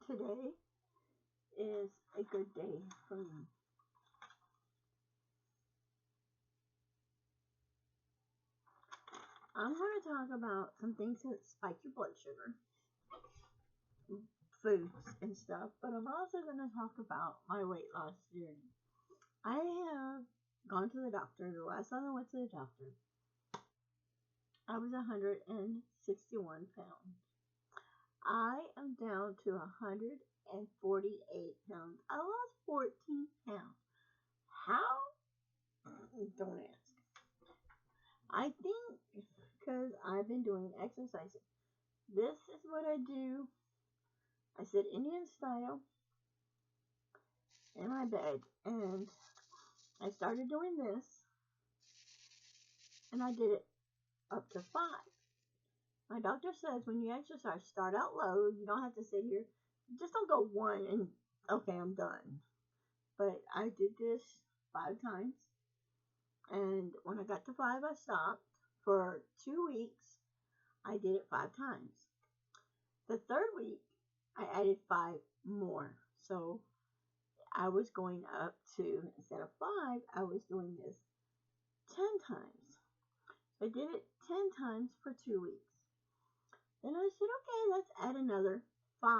Today is a good day for me. I'm going to talk about some things that spike your blood sugar, foods and stuff, but I'm also going to talk about my weight loss journey. I have gone to the doctor. The last time I went to the doctor, I was 161 pounds. I am down to 148 pounds. I lost 14 pounds. How? Don't ask. I think because I've been doing exercising. This is what I do. I sit Indian style in my bed, and I started doing this, and I did it up to 5. My doctor says when you exercise, start out low. You don't have to sit here. Just don't go 1 and okay, I'm done. But I did this 5 times, and when I got to 5, I stopped. For 2 weeks, I did it 5 times. The third week, I added 5 more. So I was going up to, instead of 5, I was doing this 10 times. So I did it 10 times for 2 weeks. Then I said, okay, let's add another 5.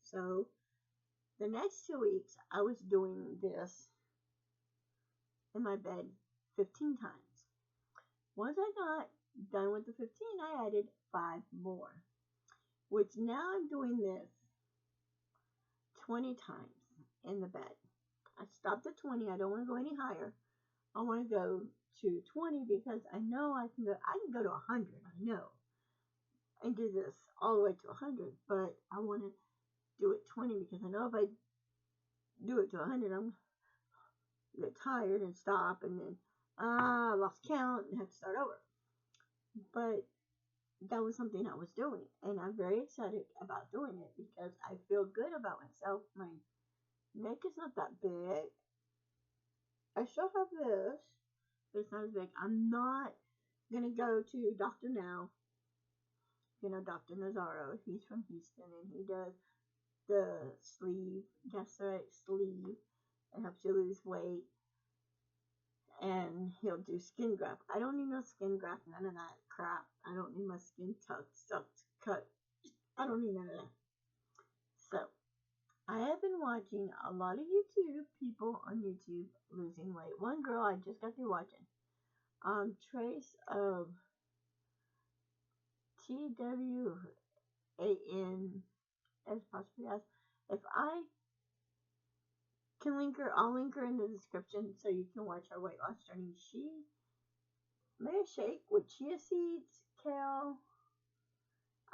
So the next 2 weeks, I was doing this in my bed 15 times. Once I got done with the 15, I added 5 more, which now I'm doing this 20 times in the bed. I stopped at 20. I don't want to go any higher. I want to go to 20 because I know I can go to 100. I know. And do this all the way to 100, but I want to do it 20 because I know if I do it to 100, I'm get tired and stop, and then I lost count and have to start over. But that was something I was doing, and I'm very excited about doing it because I feel good about myself. My neck is not that big. I still have this, but it's not as big. I'm not gonna go to Dr. Now. You know, Dr. Nazaro. He's from Houston, and he does the sleeve, gastric sleeve. It helps you lose weight. And he'll do skin graft. I don't need no skin graft, none of that crap. I don't need my skin sucked, cut. I don't need none of that. So, I have been watching a lot of YouTube people on YouTube losing weight. One girl I just got through watching, Trace of TWAN as possibly as. If I can link her, I'll link her in the description so you can watch her weight loss journey. She made a shake with chia seeds, kale,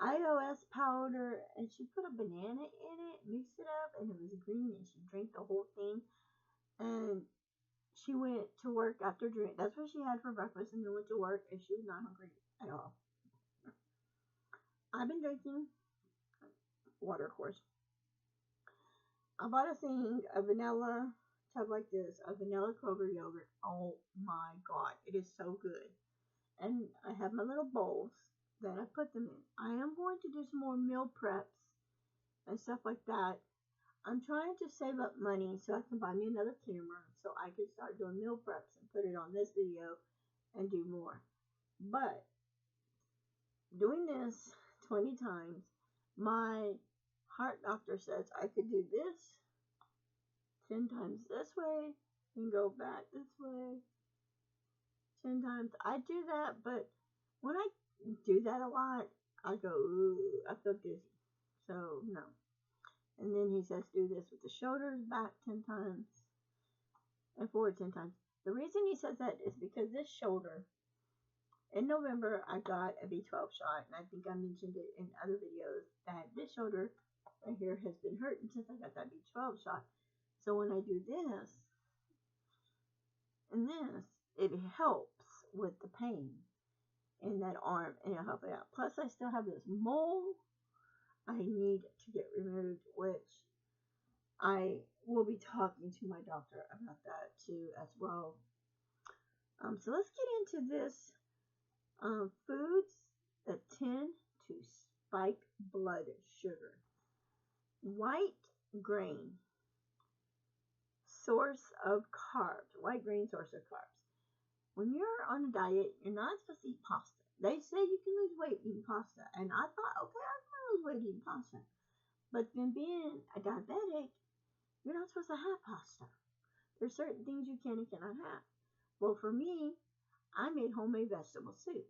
iOS powder, and she put a banana in it, mixed it up, and it was green, and she drank the whole thing. And she went to work after drink. That's what she had for breakfast, and then went to work, and she was not hungry at all. I've been drinking water, of course. I bought a thing, a vanilla tub like this, a vanilla Kroger yogurt. Oh my god, it is so good. And I have my little bowls that I put them in. I am going to do some more meal preps and stuff like that. I'm trying to save up money so I can buy me another camera so I can start doing meal preps and put it on this video and do more. But doing this 20 times, my heart doctor says I could do this 10 times this way and go back this way 10 times. I do that, but when I do that a lot, I go, ooh, I feel dizzy. So, no. And then he says do this with the shoulders back 10 times and forward 10 times. The reason he says that is because this shoulder, in November, I got a B12 shot, and I think I mentioned it in other videos, that this shoulder right here has been hurting since I got that B12 shot. So when I do this and this, it helps with the pain in that arm, and it'll help it out. Plus, I still have this mole I need to get removed, which I will be talking to my doctor about that too as well. So let's get into this. Foods that tend to spike blood sugar. white grain source of carbs. White grain source of carbs. When you're on a diet, you're not supposed to eat pasta. They say you can lose weight eating pasta, and I thought, okay, I can lose weight eating pasta. But then being a diabetic, you're not supposed to have pasta. There's certain things you can and cannot have. Well, for me, I made homemade vegetable soup.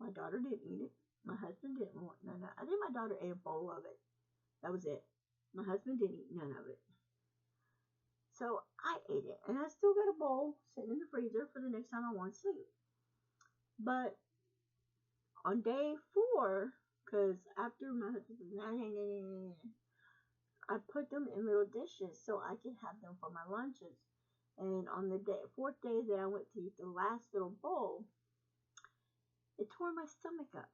My daughter didn't eat it. My husband didn't want none of it. I think my daughter ate a bowl of it. That was it. My husband didn't eat none of it. So I ate it. And I still got a bowl sitting in the freezer for the next time I want soup. But on day 4, because after my husband said, I put them in little dishes so I could have them for my lunches. And on the 4th day that I went to eat the last little bowl, it tore my stomach up.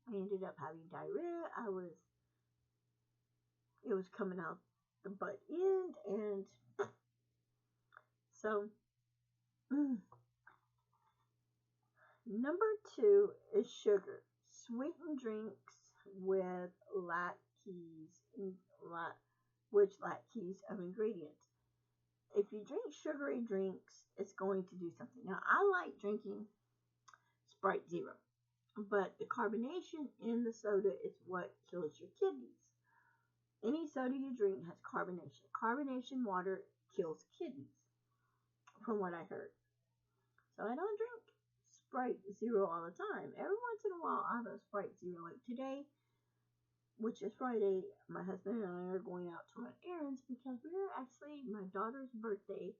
I ended up having diarrhea. It was coming out the butt end, and so number 2 is sugar. Sweetened drinks with lackeys of ingredients. If you drink sugary drinks, it's going to do something. Now, I like drinking Sprite Zero, but the carbonation in the soda is what kills your kidneys. Any soda you drink has carbonation. Carbonation water kills kidneys, from what I heard. So I don't drink Sprite Zero all the time. Every once in a while, I have a Sprite Zero. Like today, which is Friday, my husband and I are going out to run errands because my daughter's birthday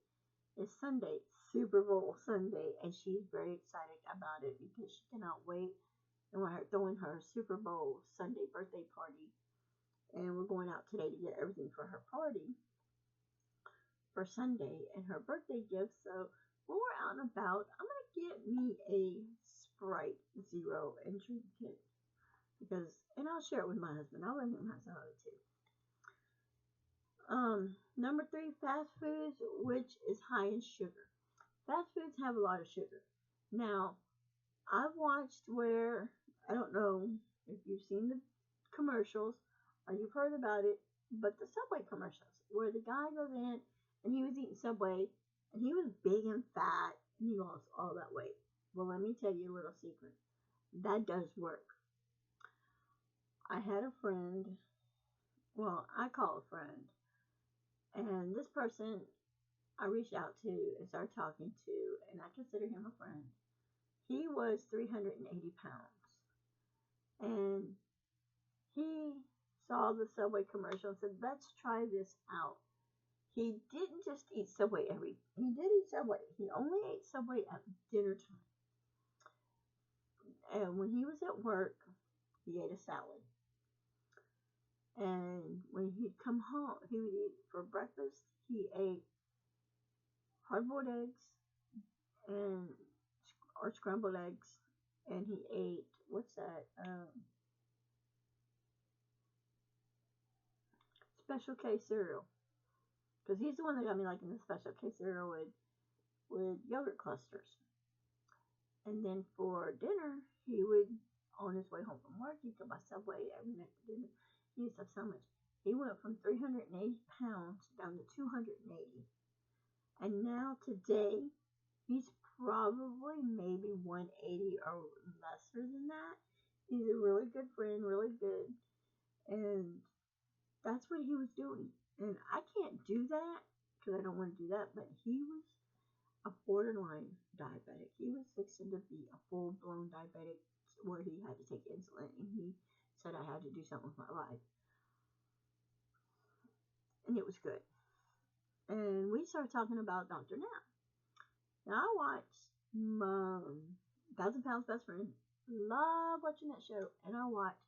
is Sunday, Super Bowl Sunday, and she's very excited about it because she cannot wait. And we're throwing her Super Bowl Sunday birthday party. And we're going out today to get everything for her party for Sunday and her birthday gift. So when we're out and about, I'm going to get me a Sprite Zero and drink it. And I'll share it with my husband. I'll let him have some of it too. Number 3, fast foods, which is high in sugar. Fast foods have a lot of sugar. Now, I've watched I don't know if you've seen the commercials or you've heard about it, but the Subway commercials, where the guy goes in and he was eating Subway and he was big and fat and he lost all that weight. Well, let me tell you a little secret. That does work. I had a friend, I call a friend, and this person I reached out to and started talking to, and I consider him a friend. He was 380 pounds, and he saw the Subway commercial and said, let's try this out. He didn't just eat Subway he did eat Subway. He only ate Subway at dinner time. And when he was at work, he ate a salad. And when he'd come home, he would eat for breakfast, he ate hard-boiled eggs or scrambled eggs, and he ate, what's that, Special K cereal. Because he's the one that got me liking the Special K cereal with yogurt clusters. And then for dinner, he would, on his way home from work, he'd go by Subway every night for dinner. He used to have so much. He went from 380 pounds down to 280. And now today, he's probably maybe 180 or lesser than that. He's a really good friend, really good. And that's what he was doing. And I can't do that because I don't want to do that. But he was a borderline diabetic. He was fixing to be a full-blown diabetic where he had to take insulin. And he said I had to do something with my life. And it was good. And we started talking about Dr. Now. Now, I watched 1,000 Pounds Best Friend. Love watching that show. And I watched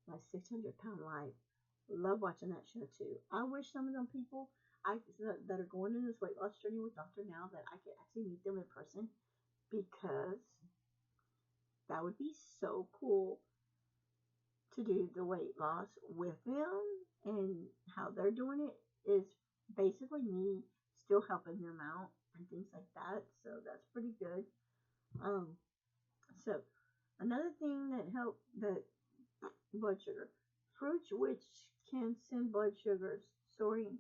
My 600 Pound Life. Love watching that show too. I wish some of them people that are going in this weight loss journey with Dr. Now that I could actually meet them in person, because that would be so cool to do the weight loss with them. And how they're doing it is basically me still helping them out and things like that. So that's pretty good. So another thing that helped that blood sugar, fruits which can send blood sugars soaring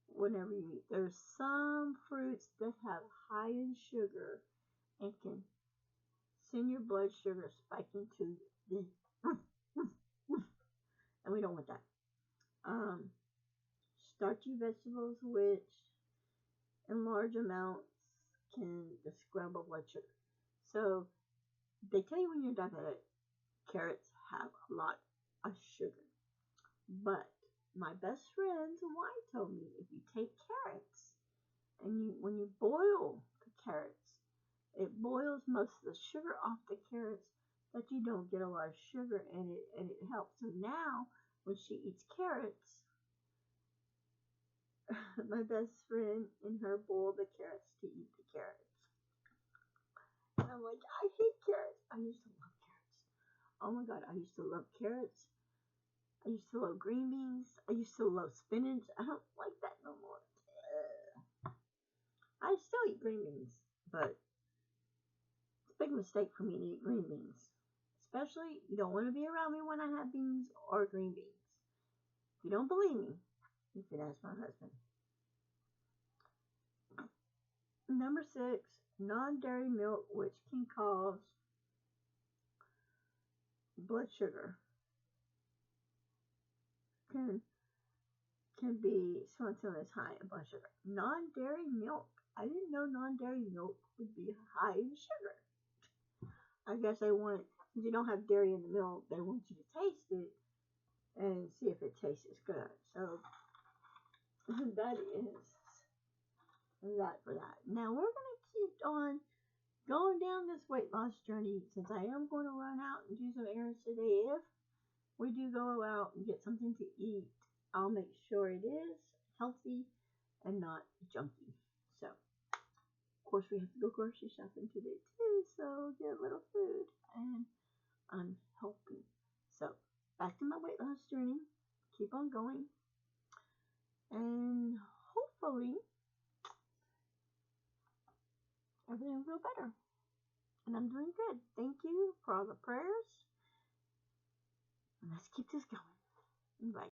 whenever you eat. There's some fruits that have high in sugar and can send your blood sugar spiking to the and we don't want that. Um, Starchy vegetables, which in large amounts can scramble blood sugar. So they tell you when you're diabetic, carrots have a lot of sugar. But my best friend's wife told me if you take carrots and when you boil the carrots, it boils most of the sugar off the carrots that you don't get a lot of sugar in it and it helps. So now when she eats carrots, my best friend and her boil the carrots to eat the carrots. And I'm like, I hate carrots. I used to love carrots. Oh my god, I used to love carrots. I used to love green beans. I used to love spinach. I don't like that no more. I still eat green beans, but it's a big mistake for me to eat green beans. Especially, you don't want to be around me when I have beans or green beans. If you don't believe me, you can ask my husband. Number 6, non-dairy milk, which can cause blood sugar, can be sometimes as high in blood sugar. Non-dairy milk. I didn't know non-dairy milk would be high in sugar. I guess they want, since you don't have dairy in the milk, they want you to taste it and see if it tastes good. So that is that for that. Now we're going to keep on going down this weight loss journey since I am going to run out and do some errands today. If we do go out and get something to eat, I'll make sure it is healthy and not junky. So, of course, we have to go grocery shopping today too, so get a little food and I'm helping. So, back to my weight loss journey. Keep on going. And hopefully, everything will feel better. And I'm doing good. Thank you for all the prayers. And let's keep this going. Bye.